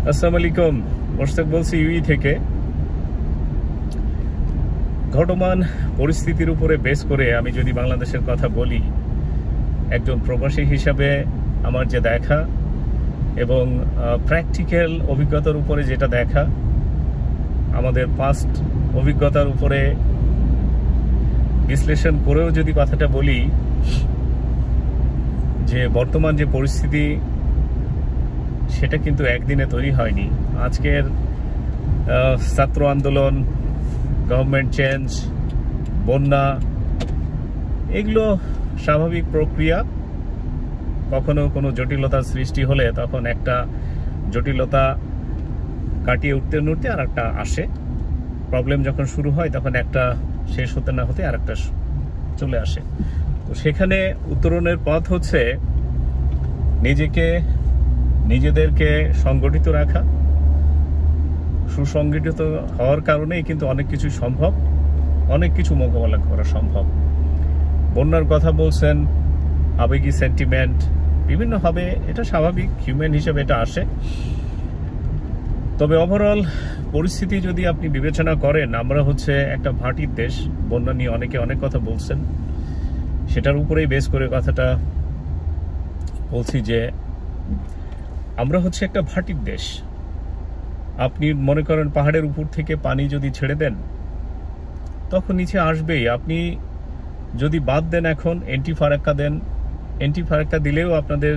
আসসালামু আলাইকুম, মোশতাক বলছি ইউই থেকে। ঘটমান পরিস্থিতির উপরে বেস করে আমি যদি বাংলাদেশের কথা বলি, একজন প্রবাসী হিসাবে আমার যে দেখা এবং প্র্যাকটিক্যাল অভিজ্ঞতার উপরে যেটা দেখা, আমাদের পাস্ট অভিজ্ঞতার উপরে বিশ্লেষণ করেও যদি কথাটা বলি, যে বর্তমান যে পরিস্থিতি সেটা কিন্তু একদিনে তৈরি হয়নি। আজকের ছাত্র আন্দোলন, গভর্নমেন্ট চেঞ্জ, বন্যা, এগুলো স্বাভাবিক প্রক্রিয়া। কখনো কোনো জটিলতার সৃষ্টি হলে তখন একটা জটিলতা কাটিয়ে উঠতে উঠতে আর একটা আসে। প্রবলেম যখন শুরু হয় তখন একটা শেষ হতে না হতে আর একটা চলে আসে। তো সেখানে উত্তরণের পথ হচ্ছে নিজেদেরকে সংগঠিত রাখা। সুসংগঠিত হওয়ার কারণেই কিন্তু অনেক কিছু সম্ভব, অনেক কিছু মোকাবেলা করা সম্ভব। বন্যার কথা বলছেন, আবেগী সেন্টিমেন্ট বিভিন্ন হবে, এটা স্বাভাবিক, হিউম্যান হিসেবে এটা আসে। তবে ওভারঅল পরিস্থিতি যদি আপনি বিবেচনা করেন, আমরা হচ্ছে একটা ভাটির দেশ। বন্যা নিয়ে অনেকে অনেক কথা বলছেন, সেটার উপরেই বেস করে কথাটা বলছি যে আমরা হচ্ছে একটা ভাটির দেশ। আপনি মনে করেন পাহাড়ের উপর থেকে পানি যদি ছেড়ে দেন তখন নিচে আসবেই। আপনি যদি বাদ দেন, এখন এন্টি ফারাক্কা দেন, এন্টি ফারাক্কা দিলেও আপনাদের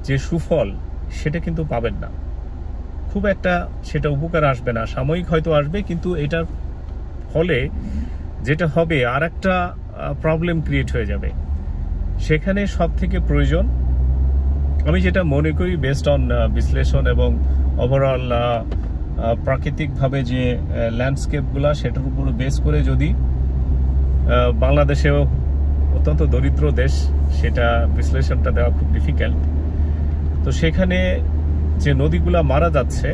যে সুফল সেটা কিন্তু পাবেন না। খুব একটা সেটা উপকার আসবে না, সাময়িক হয়তো আসবে, কিন্তু এটার ফলে যেটা হবে আর একটা প্রবলেম ক্রিয়েট হয়ে যাবে। সেখানে সব থেকে প্রয়োজন, আমি যেটা মনে করি বেসড অন বিশ্লেষণ এবং ওভারঅল প্রাকৃতিকভাবে যে ল্যান্ডস্কেপগুলো, সেটার উপর বেস করে যদি বাংলাদেশেও অত্যন্ত দরিদ্র দেশ, সেটা বিশ্লেষণটা দেওয়া খুব ডিফিকাল্ট। তো সেখানে যে নদীগুলো মারা যাচ্ছে,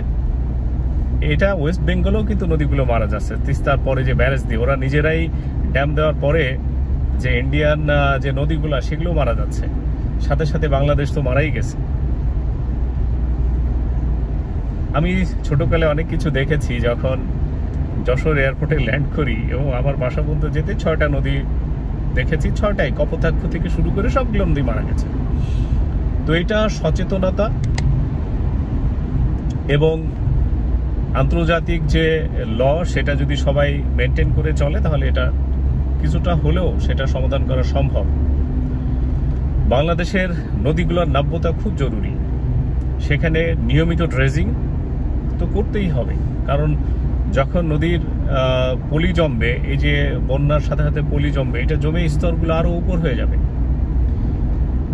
এটা ওয়েস্ট বেঙ্গলেও কিন্তু নদীগুলো মারা যাচ্ছে। তিস্তার পরে যে ব্যারেজ দিয়ে ওরা নিজেরাই ড্যাম দেওয়ার পরে যে ইন্ডিয়ান যে নদীগুলো সেগুলো মারা যাচ্ছে, সাথে সাথে বাংলাদেশ তো মারাই গেছে। আমি ছোটকালে অনেক কিছু দেখেছি, যখন যশোর এয়ারপোর্টে ল্যান্ড করি এবং আমার বাসা পর্যন্ত যেতে 6টা নদী দেখেছি, 6টাই কপোতাক্ষ থেকে শুরু করে সবগুলো নদী মারা গেছে। তো এটা সচেতনতা এবং আন্তর্জাতিক যে ল, সেটা যদি সবাই মেনটেন করে চলে তাহলে এটা কিছুটা হলেও সেটা সমাধান করা সম্ভব। বাংলাদেশের নদীগুলোর নাব্যতা খুব জরুরি। সেখানে নিয়মিত ড্রেজিং তো করতেই হবে, কারণ যখন নদীর পলি জমবে, এই যে বন্যার সাথে সাথে পলি জমবে, এটা জমে স্তরগুলো আরো উপর হয়ে যাবে।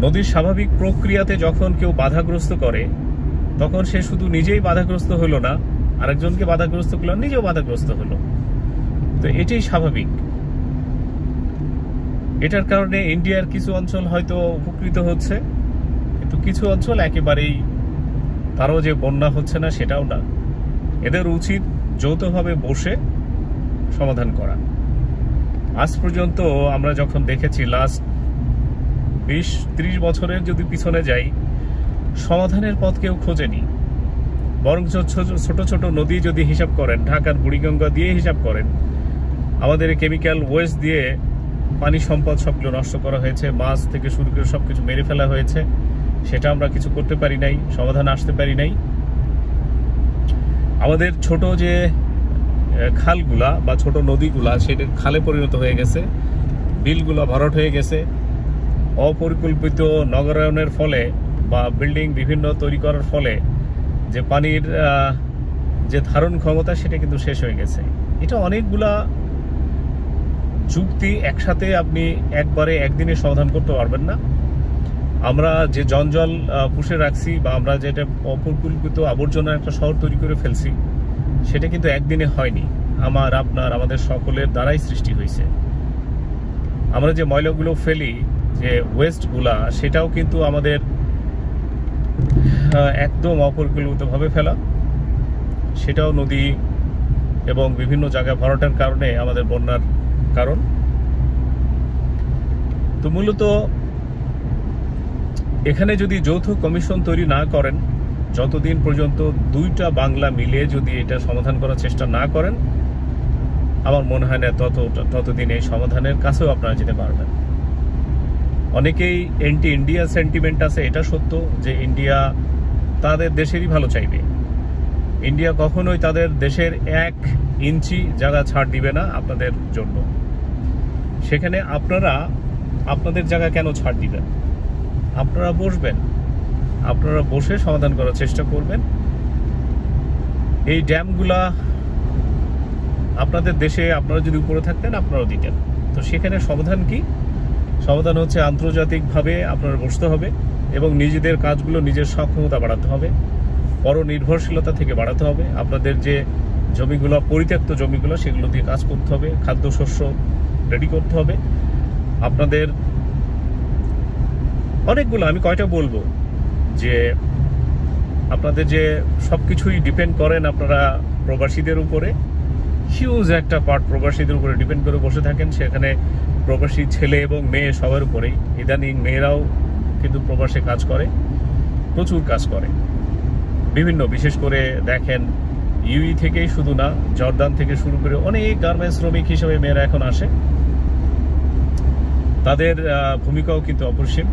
নদীর স্বাভাবিক প্রক্রিয়াতে যখন কেউ বাধাগ্রস্ত করে, তখন সে শুধু নিজেই বাধাগ্রস্ত হলো না, আরেকজনকে বাধাগ্রস্ত করলো, নিজেও বাধাগ্রস্ত হলো। তো এটাই স্বাভাবিক। এটার কারণে ইন্ডিয়ার কিছু অঞ্চল হয়তো উপকৃত হচ্ছে, কিন্তু কিছু অঞ্চল একেবারেই, তারও যে বন্যা হচ্ছে না সেটাও না। এদের উচিত যৌথভাবে বসে সমাধান করা। আজ পর্যন্ত আমরা যখন দেখেছি, লাস্ট 20-30 বছরের যদি পিছনে যাই, সমাধানের পথ কেউ খোঁজেনি। বরং ছোট ছোট নদী যদি হিসাব করেন, ঢাকার বুড়িগঙ্গা দিয়ে হিসাব করেন, আমাদের কেমিক্যাল ওয়েস্ট দিয়ে পানি সম্পদ সবগুলো নষ্ট করা হয়েছে, মাছ থেকে শুরু করে সবকিছু মেরে ফেলা হয়েছে। সেটা আমরা কিছু করতে পারি নাই, সমাধান আসতে পারি নাই। আমাদের ছোট যে খালগুলা বা ছোট নদীগুলা, সেটা খালে পরিণত হয়ে গেছে, বিলগুলা ভরাট হয়ে গেছে। অপরিকল্পিত নগরায়নের ফলে বা বিল্ডিং বিভিন্ন তৈরি করার ফলে যে পানির যে ধারণ ক্ষমতা, সেটা কিন্তু শেষ হয়ে গেছে। এটা অনেকগুলা যুক্তি একসাথে আপনি একদিনে সমাধান করতে পারবেন না। আমরা যে জঞ্জাল পুষে রাখছি, বা আমরা যেটা অপরিকল্পিত আবর্জনার একটা শহর তৈরি করে ফেলছি, সেটা কিন্তু একদিনে হয়নি। আমাদের সকলের দ্বারাই সৃষ্টি হয়েছে। আমরা যে ময়লাগুলো ফেলি, যে ওয়েস্টগুলা, সেটাও কিন্তু আমাদের একদম অপরিকল্পিতভাবে ফেলা। সেটাও নদী এবং বিভিন্ন জায়গায় ভরাটের কারণে আমাদের বন্যার কারণ। তো মূলত এখানে যদি যৌথ কমিশন তৈরি না করেন, যতদিন পর্যন্ত দুইটা বাংলা মিলে যদি এটা সমাধান করার চেষ্টা না করেন, আমার মনে হয় না ততদিন এই সমাধানের কাছেও আপনারা যেতে পারবেন। অনেকেই অ্যান্টি ইন্ডিয়া সেন্টিমেন্ট আছে, এটা সত্য যে ইন্ডিয়া তাদের দেশেরই ভালো চাইবে। ইন্ডিয়া কখনোই তাদের দেশের 1 ইঞ্চি জায়গা ছাড় দিবে না আপনাদের জন্য। সেখানে আপনারা আপনাদের জায়গা কেন ছাড় দিবেন? আপনারা বসবেন, আপনারা বসে সমাধান করার চেষ্টা করবেন। এই ড্যামগুলা আপনাদের দেশে আপনারা যদি উপরে থাকতেন আপনারাও দিতেন। তো সেখানে সমাধান কি? সমাধান হচ্ছে আন্তর্জাতিকভাবে আপনারা বসতে হবে এবং নিজেদের কাজগুলো নিজের সক্ষমতা বাড়াতে হবে, পরনির্ভরশীলতা থেকে বাড়াতে হবে। আপনাদের যে জমিগুলো, পরিত্যক্ত জমিগুলো, সেগুলো দিয়ে কাজ করতে হবে, খাদ্যশস্য রেডি করতে হবে। আপনাদের অনেকগুলো, আমি কয়টা বলবো, যে আপনাদের যে সব কিছুই ডিপেন্ড করেন আপনারা প্রবাসীদের উপরে, হিউজ একটা পার্ট প্রবাসীদের উপরে ডিপেন্ড করে বসে থাকেন। সেখানে প্রবাসী ছেলে এবং মেয়ে সবার উপরেই, ইদানিং মেয়েরাও কিন্তু প্রবাসে কাজ করে, প্রচুর কাজ করে বিভিন্ন, বিশেষ করে দেখেন ইউই থেকেই শুধু না, জর্দান থেকে শুরু করে অনেক গার্মেন্টস শ্রমিক হিসেবে মেয়েরা এখন আসে। তাদের ভূমিকাও কিন্তু অপরিসীম।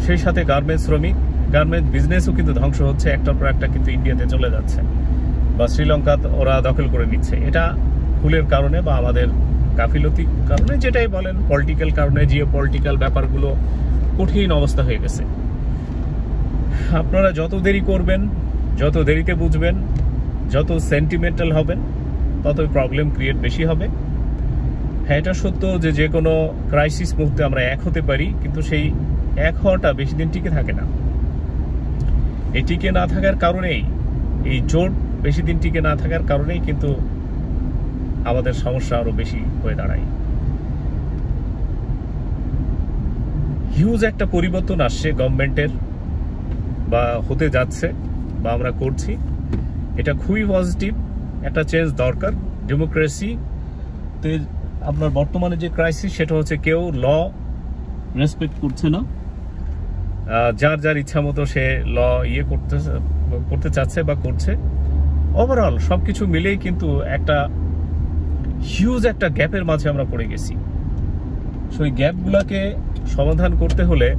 সেই সাথে গার্মেন্টস শ্রমিক, গার্মেন্টস বিজনেসও কিন্তু ধ্বংস হচ্ছে, একটার পর একটা কিন্তু ইন্ডিয়াতে চলে যাচ্ছে বা শ্রীলঙ্কা ওরা দখল করে নিচ্ছে। এটা ভুলের কারণে বা আমাদের গাফিলতির কারণে, যেটাই বলেন, পলিটিক্যাল কারণে, জিও পলিটিক্যাল ব্যাপারগুলো কঠিন অবস্থা হয়ে গেছে। আপনারা যত দেরি করবেন, যত দেরিতে বুঝবেন, যত সেন্টিমেন্টাল হবেন, ততই প্রবলেম ক্রিয়েট বেশি হবে। হ্যাঁ, এটা সত্য যে যে কোনো ক্রাইসিস মুহূর্তে আমরা এক হতে পারি, কিন্তু সেই এক হওয়াটা বেশি দিন টিকে থাকে না। এই টিকে না থাকার কারণেই, এই জোট বেশি দিন টিকে না থাকার কারণেই কিন্তু আমাদের সমস্যা আরো বেশি হয়ে দাঁড়ায়। হিউজ একটা পরিবর্তন আসছে গভর্নমেন্টের, বা হতে যাচ্ছে, বা আমরা করছি। এটা খুবই পজিটিভ, একটা চেঞ্জ দরকার। ডেমোক্রেসি তে আপনার বর্তমানে যে ক্রাইসিস, সেটা হচ্ছে কেউ ল রেসপেক্ট করছে না, যার যার ইচ্ছা মতো সে ল করতে চাচ্ছে বা করছে। ওভারঅল সবকিছু মিলেই কিন্তু একটা হিউজ একটা গ্যাপের মাঝে আমরা পড়ে গেছি। সেই গ্যাপগুলোকে সমাধান করতে হলে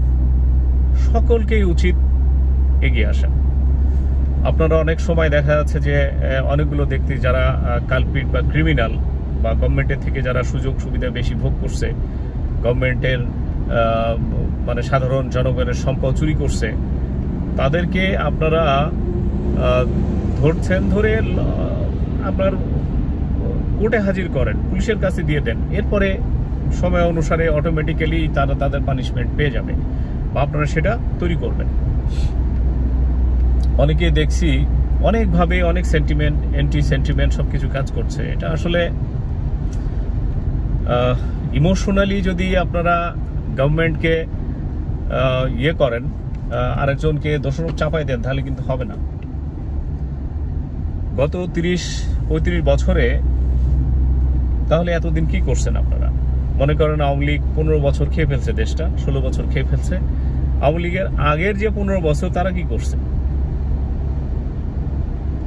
সকলকেই উচিত এগিয়ে আসা। আপনারা অনেক সময় দেখা যাচ্ছে যে অনেকগুলো ব্যক্তি যারা কালপিট বা ক্রিমিনাল, বা গভর্নমেন্টের থেকে যারা সুযোগ সুবিধা বেশি ভোগ করছে, গভর্নমেন্টের মানে সাধারণ জনগণের সম্পদ চুরি করছে, তাদেরকে আপনারা ধরছেন, ধরে আপনার কোর্টে হাজির করেন, পুলিশের কাছে দিয়ে দেন। এরপরে সময় অনুসারে অটোমেটিক্যালি তারা তাদের পানিশমেন্ট পেয়ে যাবে, বা আপনারা সেটা তৈরি করবেন। অনেকে দেখছি অনেকভাবে অনেক সেন্টিমেন্ট, অ্যান্টি সেন্টিমেন্ট সবকিছু কাজ করছে। এটা আসলে ইমোশনালি যদি আপনারা গভর্নমেন্টকে ইয়ে করেন, আরেকজনকে দোষারোপ চাপাই দেন, তাহলে কিন্তু হবে না। গত 30-35 বছরে তাহলে এতদিন কি করছেন আপনারা? মনে করেন আওয়ামী লীগ 15 বছর খেয়ে ফেলছে দেশটা, 16 বছর খেয়ে ফেলছে। আওয়ামী লীগের আগের যে 15 বছর তারা কি করছে?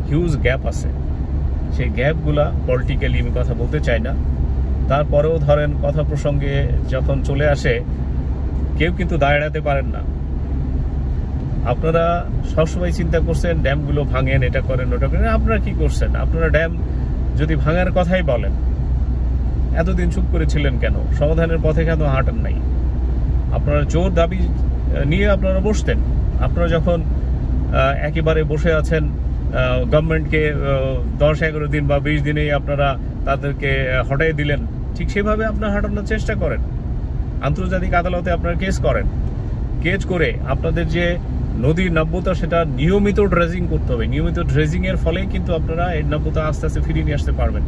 হিউজ গ্যাপ আছে। সেই গ্যাপগুলা পলিটিক্যালি আমি কথা বলতে চাই না, তারপরেও ধরেন কথা প্রসঙ্গে যখন চলে আসে, কেউ কিন্তু দাঁড়াতে পারেন না। আপনারা সবসময় চিন্তা করছেন ড্যামগুলো ভাঙেন, এটা করেন, ওটা করেন। আপনারা কি করছেন? আপনারা ড্যাম যদি ভাঙার কথাই বলেন, এতদিন চুপ করেছিলেন কেন? সমাধানের পথে কেন হাঁটেন নাই? আপনারা জোর দাবি নিয়ে আপনারা বসতেন। আপনারা যখন একেবারে বসে আছেন, গভর্নমেন্টকে 10-11 দিন বা 20 দিনেই আপনারা তাদেরকে হটাই দিলেন, ঠিক সেভাবে আপনারা হাঁটানোর চেষ্টা করেন। আন্তর্জাতিক আদালতে আপনারা কেস করেন, কেস করে আপনাদের যে নদীর নাব্যতা সেটা নিয়মিত ড্রেজিং করতে হবে। নিয়মিত ড্রেজিং এর ফলেই কিন্তু আপনারা এই নাব্যতা আস্তে আস্তে ফিরিয়ে নিয়ে আসতে পারবেন।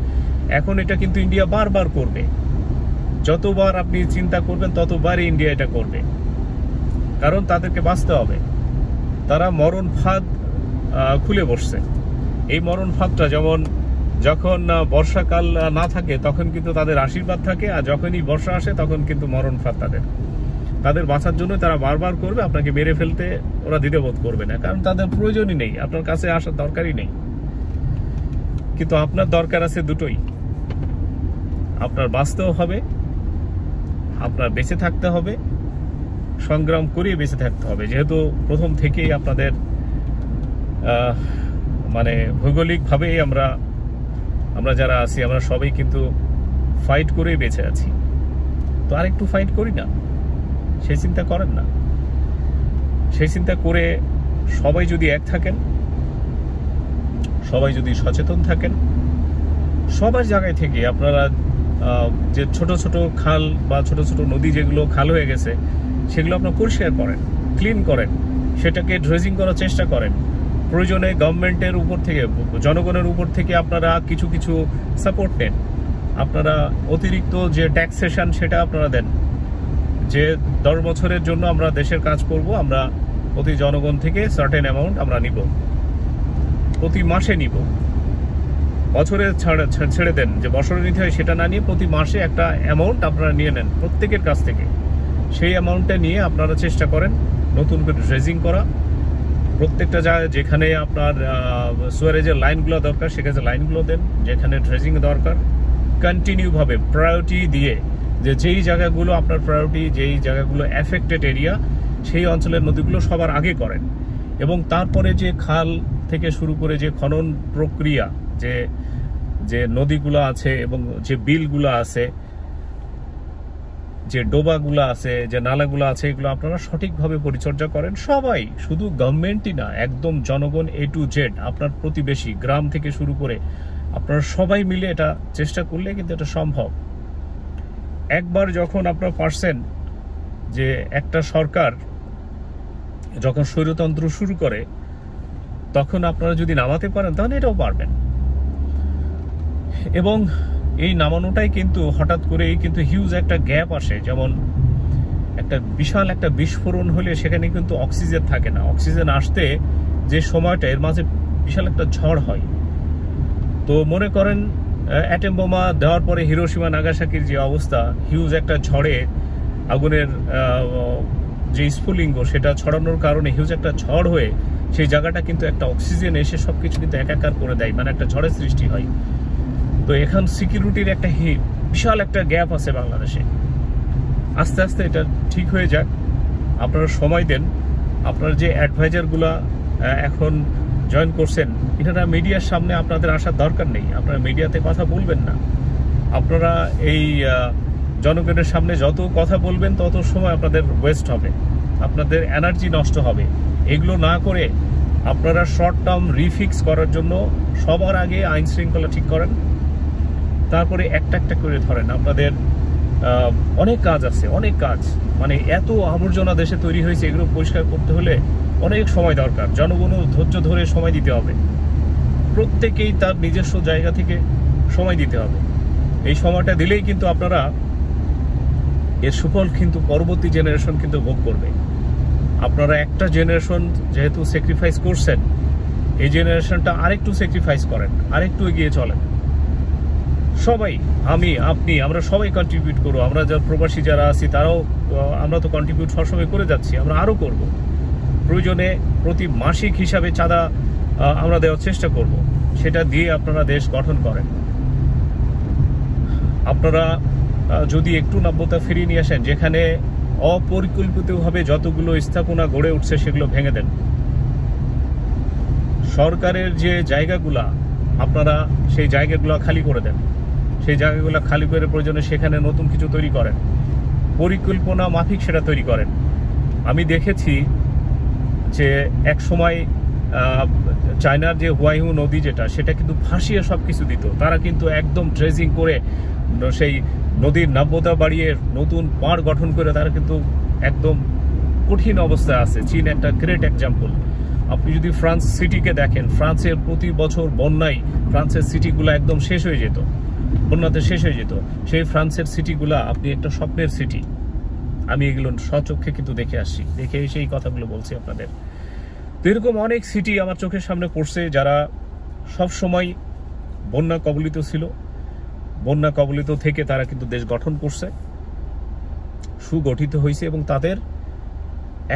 এখন এটা কিন্তু ইন্ডিয়া বারবার করবে। যতবার আপনি চিন্তা করবেন ততবারই ইন্ডিয়া এটা করবে, কারণ তাদেরকে বাঁচতে হবে। তারা মরণ ফাঁদ খুলে বসছে। এই মরণ ফাঁদটা যেমন যখন বর্ষাকাল না থাকে তখন কিন্তু তাদের আশীর্বাদ থাকে, আর যখনই বর্ষা আসে তখন কিন্তু মরণ ফাঁদ তাদের। তাদের বাঁচার জন্য তারা বারবার করবে, আপনাকে মেরে ফেলতে ওরা দ্বিধাবোধ করবে না, কারণ তাদের প্রয়োজনই নেই, আপনার কাছে আসার দরকারই নেই। কিন্তু আপনার দরকার আছে দুটোই, আপনার বাঁচতেও হবে, আপনার বেঁচে থাকতে হবে, সংগ্রাম করে বেঁচে থাকতে হবে। যেহেতু প্রথম থেকেই আপনাদের মানে ভৌগোলিকভাবেই আমরা যারা আছি আমরা সবাই কিন্তু ফাইট করেই বেঁচে আছি। তো আরেকটু ফাইট করি না, সেই চিন্তা করেন না। সেই চিন্তা করে সবাই যদি এক থাকেন, সবাই যদি সচেতন থাকেন, সবার জায়গায় থেকে আপনারা যে ছোট ছোট খাল বা ছোট ছোট নদী যেগুলো খাল হয়ে গেছে সেগুলো আপনারা পরিষ্কার করেন, ক্লিন করেন, সেটাকে ড্রেজিং করার চেষ্টা করেন। প্রয়োজনে গভর্নমেন্টের উপর থেকে, জনগণের উপর থেকে আপনারা কিছু কিছু সাপোর্ট নেন। আপনারা অতিরিক্ত যে ট্যাক্সেশন সেটা আপনারা দেন, যে 10 বছরের জন্য আমরা দেশের কাজ করব, আমরা প্রতি জনগণ থেকে সার্টেন অ্যামাউন্ট আমরা নিব, প্রতি মাসে নিব। বছরে ছেড়ে দেন, যে বছরে নিতে হয় সেটা না নিয়ে প্রতি মাসে একটা অ্যামাউন্ট আপনারা নিয়ে নেন প্রত্যেকের কাছ থেকে। সেই অ্যামাউন্টটা নিয়ে আপনারা চেষ্টা করেন নতুন করে ড্রেজিং করা। প্রত্যেকটা জায়গায় যেখানে আপনার সুয়ারেজের লাইনগুলো দরকার সেখানে লাইনগুলো দেন, যেখানে ড্রেজিং দরকার কন্টিনিউভাবে প্রায়োরিটি দিয়ে, যেই জায়গাগুলো আপনার প্রায়োরিটি, যেই জায়গাগুলো অ্যাফেক্টেড এরিয়া, সেই অঞ্চলের নদীগুলো সবার আগে করেন। এবং তারপরে যে খাল থেকে শুরু করে যে খনন প্রক্রিয়া, যে নদীগুলো আছে এবং যে বিলগুলো আছে, যে ডোবাগুলো আছে, যে নালাগুলো আছে, এগুলো আপনারা সঠিকভাবে পরিচর্যা করেন সবাই, শুধু গভর্নমেন্টই না, একদম জনগণ A to Z, আপনার প্রতিবেশী গ্রাম থেকে শুরু করে আপনারা সবাই মিলে এটা চেষ্টা করলে কিন্তু এটা সম্ভব। একবার যখন আপনারা পারছেন, যে একটা সরকার যখন স্বৈরতন্ত্র শুরু করে তখন আপনারা যদি নামাতে পারেন তাহলে এটাও পারবেন। এবং এই নামানোটাই কিন্তু হঠাৎ করেই কিন্তু হিউজ একটা গ্যাপ আসে। যেমন একটা বিশাল একটা বিস্ফোরণ হলে সেখানে কিন্তু অক্সিজেন থাকে না, অক্সিজেন আসতে যে সময়টা, এর মাঝে বিশাল একটা ঝড় হয়। তো মনে করেন অ্যাটম বোমা দেওয়ার পরে হিরোশিমা নাগাসাকির যে অবস্থা, হিউজ একটা ঝড়ে আগুনের যে স্ফুলিঙ্গ সেটা ছড়ানোর কারণে হিউজ একটা ঝড় হয়ে সেই জায়গাটা কিন্তু একটা অক্সিজেন এসে সবকিছু কিন্তু একাকার করে দেয়, মানে একটা ঝড়ের সৃষ্টি হয়। তো এখন সিকিউরিটির একটা বিশাল একটা গ্যাপ আছে বাংলাদেশে। আস্তে আস্তে এটা ঠিক হয়ে যাক, আপনারা সময় দেন। আপনার যে অ্যাডভাইজারগুলা এখন জয়েন করছেন, এনারা মিডিয়ার সামনে আপনাদের আসার দরকার নেই, আপনারা মিডিয়াতে কথা বলবেন না। আপনারা এই জনগণের সামনে যত কথা বলবেন তত সময় আপনাদের ওয়েস্ট হবে, আপনাদের এনার্জি নষ্ট হবে। এগুলো না করে আপনারা শর্ট টার্ম রিফিক্স করার জন্য সবার আগে আইন শৃঙ্খলা ঠিক করেন, তারপরে একটা একটা করে ধরেন। আপনাদের অনেক কাজ আছে, অনেক কাজ, মানে এত আবর্জনা দেশে তৈরি হয়েছে, এগুলো পরিষ্কার করতে হলে অনেক সময় দরকার। জনগণও ধৈর্য ধরে সময় দিতে হবে, প্রত্যেকেই তার নিজস্ব জায়গা থেকে সময় দিতে হবে। এই সময়টা দিলেই কিন্তু আপনারা এর সুফল কিন্তু পরবর্তী জেনারেশন কিন্তু ভোগ করবে। আপনারা একটা জেনারেশন যেহেতু স্যাক্রিফাইস করছেন, এই জেনারেশনটা আরেকটু স্যাক্রিফাইস করেন, আরেকটু এগিয়ে চলেন। সবাই, আমি, আপনি, আমরা সবাই কন্ট্রিবিউট করবো। আমরা যারা প্রবাসী যারা আছি তারাও, আমরা তো কন্ট্রিবিউট সবসময় করে যাচ্ছি, আমরা আরও করব। প্রয়োজনে প্রতি মাসিক হিসাবে চাঁদা আমরা দেওয়ার চেষ্টা করব, সেটা দিয়ে আপনারা দেশ গঠন করেন। আপনারা যদি একটু নব্যতা ফিরিয়ে নিয়ে আসেন, যেখানে অপরিকল্পিতভাবে যতগুলো স্থাপনা গড়ে উঠছে সেগুলো ভেঙে দেন। সরকারের যে জায়গাগুলা, আপনারা সেই জায়গাগুলো খালি করে দেন, সেই জায়গাগুলো খালি করে প্রয়োজনে সেখানে নতুন কিছু তৈরি করেন, পরিকল্পনা মাফিক সেটা তৈরি করেন। আমি দেখেছি যে এক সময় চায়নার যে হুয়াইহু নদী যেটা, সেটা কিন্তু ভাসিয়ে সব কিছু দিত। তারা কিন্তু একদম ড্রেজিং করে সেই নদীর নাব্যতা বাড়িয়ে নতুন পাড় গঠন করে তারা কিন্তু একদম কঠিন অবস্থায় আছে। চীন একটা গ্রেট এক্সাম্পল। আপনি যদি ফ্রান্স সিটিকে দেখেন, ফ্রান্সের প্রতি বছর বন্যায় ফ্রান্সের সিটিগুলো একদম শেষ হয়ে যেত, বন্যাতে শেষ হয়ে যেত। সেই ফ্রান্সের সিটিগুলা আপনি একটা স্বপ্নের সিটি। আমি এগুলো স্বচক্ষে কিন্তু দেখে আসছি, দেখে এসে এই কথাগুলো বলছি আপনাদের। তো এরকম অনেক সিটি আমার চোখের সামনে পড়ছে যারা সব সময় বন্যা কবলিত ছিল, বন্যা কবলিত থেকে তারা কিন্তু দেশ গঠন করছে। সুগঠিত হয়েছে এবং তাদের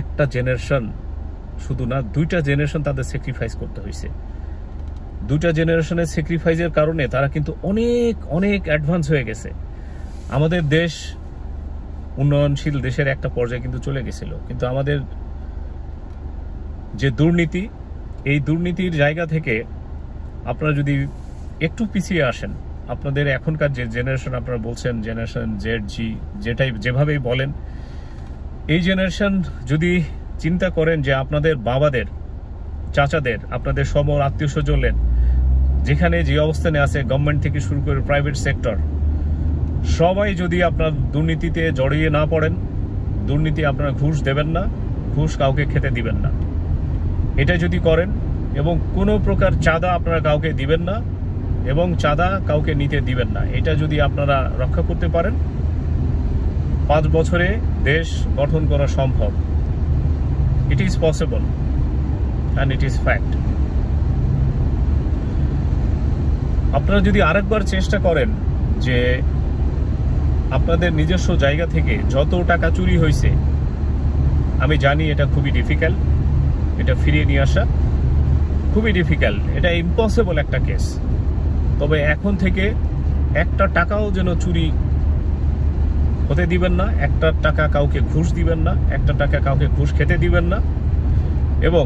একটা জেনারেশন শুধু না, 2টা জেনারেশন তাদের স্যাক্রিফাইস করতে হয়েছে। 2টা জেনারেশনের স্যাক্রিফাইসের কারণে তারা কিন্তু অনেক অনেক অ্যাডভান্স হয়ে গেছে। আমাদের দেশ উন্নয়নশীল দেশের একটা পর্যায়ে কিন্তু চলে গেছিল, কিন্তু আমাদের যে দুর্নীতি, এই দুর্নীতির জায়গা থেকে আপনারা যদি একটু পিছিয়ে আসেন, আপনাদের এখনকার যে জেনারেশন আপনারা বলছেন জেনারেশন জেড, জি, যেটাই যেভাবেই বলেন, এই জেনারেশন যদি চিন্তা করেন যে আপনাদের বাবাদের, চাচাদের, আপনাদের সম আত্মীয় স্বজনের যেখানে যে অবস্থানে আছে, গভর্নমেন্ট থেকে শুরু করে প্রাইভেট সেক্টর, সবাই যদি আপনার দুর্নীতিতে জড়িয়ে না পড়েন, দুর্নীতি আপনারা ঘুষ দেবেন না, ঘুষ কাউকে খেতে দিবেন না, এটা যদি করেন এবং কোনো প্রকার চাঁদা আপনারা কাউকে দিবেন না এবং চাঁদা কাউকে নিতে দিবেন না, এটা যদি আপনারা রক্ষা করতে পারেন, 5 বছরে দেশ গঠন করা সম্ভব। It is possible and it is fact. আপনারা যদি আরেকবার চেষ্টা করেন যে আপনাদের নিজস্ব জায়গা থেকে যত টাকা চুরি হয়েছে, আমি জানি এটা খুবই ডিফিকাল্ট, এটা ফিরিয়ে নিয়ে আসা খুবই ডিফিকাল্ট, এটা ইম্পসিবল একটা কেস। তবে এখন থেকে একটা টাকাও যেন চুরি হতে দিবেন না, একটা টাকা কাউকে ঘুষ দিবেন না, একটা টাকা কাউকে ঘুষ খেতে দিবেন না, এবং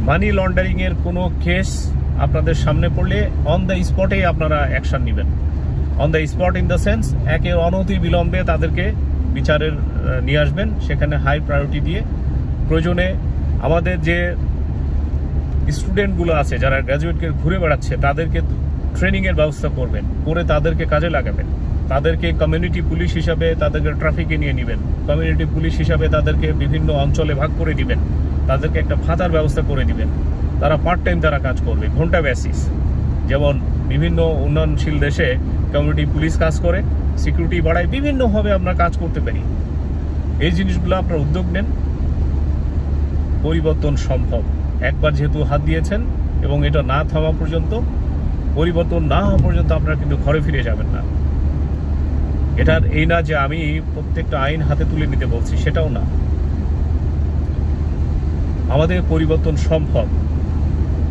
মানি লন্ডারিং এর কোনো কেস আপনাদের সামনে পড়লে অন দ্য স্পটেই আপনারা অ্যাকশন নেবেন। On the spot in the sense, একে অনতি বিলম্বে তাদেরকে বিচারের নিয়ে আসবেন, সেখানে হাই প্রায়োরিটি দিয়ে। প্রয়োজনে আমাদের যে স্টুডেন্টগুলো আছে যারা গ্র্যাজুয়েটকে ঘুরে বেড়াচ্ছে, তাদেরকে ট্রেনিংয়ের ব্যবস্থা করবেন, করে তাদেরকে কাজে লাগাবেন, তাদেরকে কমিউনিটি পুলিশ হিসাবে তাদেরকে ট্রাফিকে নিয়ে নেবেন, কমিউনিটি পুলিশ হিসাবে তাদেরকে বিভিন্ন অঞ্চলে ভাগ করে দিবেন, তাদেরকে একটা ভাতার ব্যবস্থা করে দিবেন, তারা পার্ট টাইম তারা কাজ করবে, ঘন্টা বেসিস। যেমন বিভিন্ন উন্নয়নশীল দেশে কমিউনিটি পুলিশ কাজ করে, সিকিউরিটি বাড়ায়, বিভিন্নভাবে আমরা কাজ করতে পারি। এই জিনিসগুলো আপনারা উদ্যোগ নেন, পরিবর্তন সম্ভব। একবার যেহেতু হাত দিয়েছেন এবং এটা না থামা পর্যন্ত, পরিবর্তন না হওয়া পর্যন্ত আপনারা কিন্তু ঘরে ফিরে যাবেন না। এটার এই না যে আমি প্রত্যেকটা আইন হাতে তুলে নিতে বলছি, সেটাও না। আমাদের পরিবর্তন সম্ভব,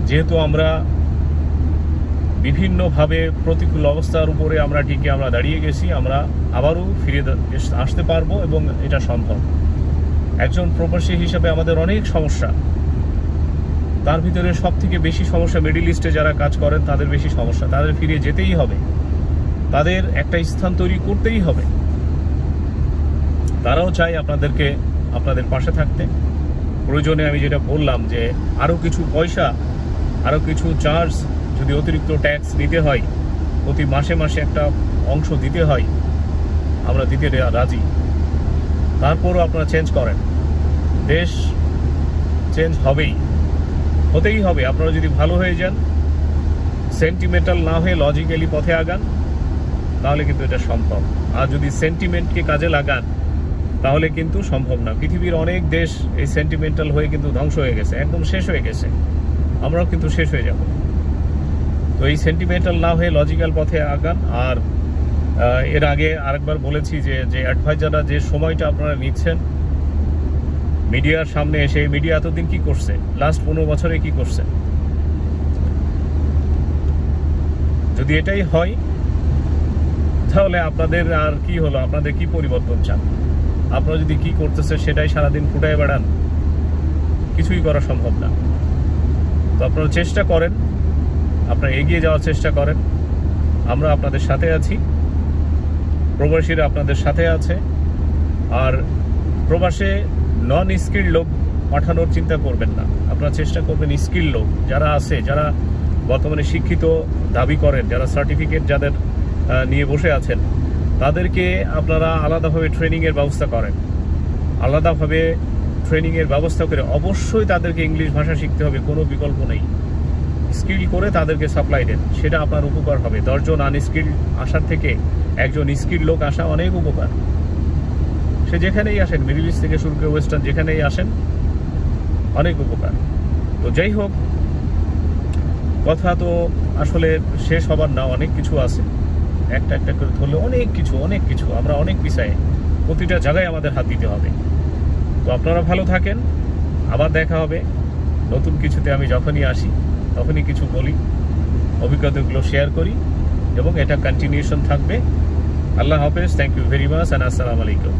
যেহেতু আমরা বিভিন্নভাবে প্রতিকূল অবস্থার উপরে আমরা টিকে আমরা দাঁড়িয়ে গেছি, আমরা আবারও ফিরে আসতে পারবো এবং এটা সম্ভব। একজন প্রবাসী হিসাবে আমাদের অনেক সমস্যা, তার ভিতরে সব থেকে বেশি সমস্যা মিডল ইস্টে যারা কাজ করেন তাদের বেশি সমস্যা। তাদের ফিরে যেতেই হবে, তাদের একটা স্থান তৈরি করতেই হবে। তারাও চাই আপনাদেরকে, আপনাদের পাশে থাকতে। প্রয়োজনে আমি যেটা বললাম যে আরও কিছু পয়সা, আরও কিছু চার্জ, যদি অতিরিক্ত ট্যাক্স নিতে হয়, প্রতি মাসে মাসে একটা অংশ দিতে হয়, আমরা দিতে রাজি। তারপরও আপনারা চেঞ্জ করেন, দেশ চেঞ্জ হবেই, হতেই হবে। আপনারা যদি ভালো হয়ে যান, সেন্টিমেন্টাল না হয়ে লজিক্যালি পথে আগান, তাহলে কিন্তু এটা সম্ভব। আর যদি সেন্টিমেন্টকে কাজে লাগান, তাহলে কিন্তু সম্ভব না। পৃথিবীর অনেক দেশ এই সেন্টিমেন্টাল হয়ে কিন্তু ধ্বংস হয়ে গেছে, একদম শেষ হয়ে গেছে। আমরাও কিন্তু শেষ হয়ে যাব। তো এই সেন্টিমেন্টাল না হয়ে লজিক্যাল পথে আগান। আর এর আগে আরেকবার বলেছি যে অ্যাডভাইজাররা যে সময়টা আপনারা নিচ্ছেন মিডিয়ার সামনে এসে, মিডিয়া এতদিন কি করছে, লাস্ট 15 বছরে কি করছে, যদি এটাই হয় তাহলে আপনাদের আর কি হলো, আপনাদের কি পরিবর্তন চান? আপনারা যদি কি করতেছে সেটাই সারাদিন ফুটায় বেড়ান, কিছুই করা সম্ভব না। তো আপনারা চেষ্টা করেন, আপনারা এগিয়ে যাওয়ার চেষ্টা করেন। আমরা আপনাদের সাথে আছি, প্রবাসীরা আপনাদের সাথে আছে। আর প্রবাসে নন স্কিল্ড লোক পাঠানোর চিন্তা করবেন না, আপনারা চেষ্টা করবেন স্কিল্ড লোক যারা আছে, যারা বর্তমানে শিক্ষিত দাবি করেন, যারা সার্টিফিকেট যাদের নিয়ে বসে আছেন, তাদেরকে আপনারা আলাদাভাবে ট্রেনিংয়ের ব্যবস্থা করেন, আলাদাভাবে ট্রেনিংয়ের ব্যবস্থা করে অবশ্যই তাদেরকে ইংলিশ ভাষা শিখতে হবে, কোনো বিকল্প নেই। স্কিল করে তাদেরকে সাপ্লাই দেন, সেটা আপনার উপকার হবে। 10 জন আনস্কিল্ড আসার থেকে একজন স্কিল লোক আসা অনেক উপকার। সে যেখানেই আসেন, মিডল ইস্ট থেকে শুরু করে ওয়েস্টার্ন, যেখানেই আসেন অনেক উপকার। তো যাই হোক, কথা তো আসলে শেষ হবার না, অনেক কিছু আছে। একটা একটা করে ধরলে অনেক কিছু আমরা অনেক পিছায়, প্রতিটা জায়গায় আমাদের হাত দিতে হবে। তো আপনারা ভালো থাকেন, আবার দেখা হবে নতুন কিছুতে। আমি যখনই আসি তখনই কিছু বলি, অভিজ্ঞতাগুলো শেয়ার করি, এবং এটা কন্টিনিউশন থাকবে। আল্লাহ হাফেজ, thank you very much, and আসসালামু আলাইকুম।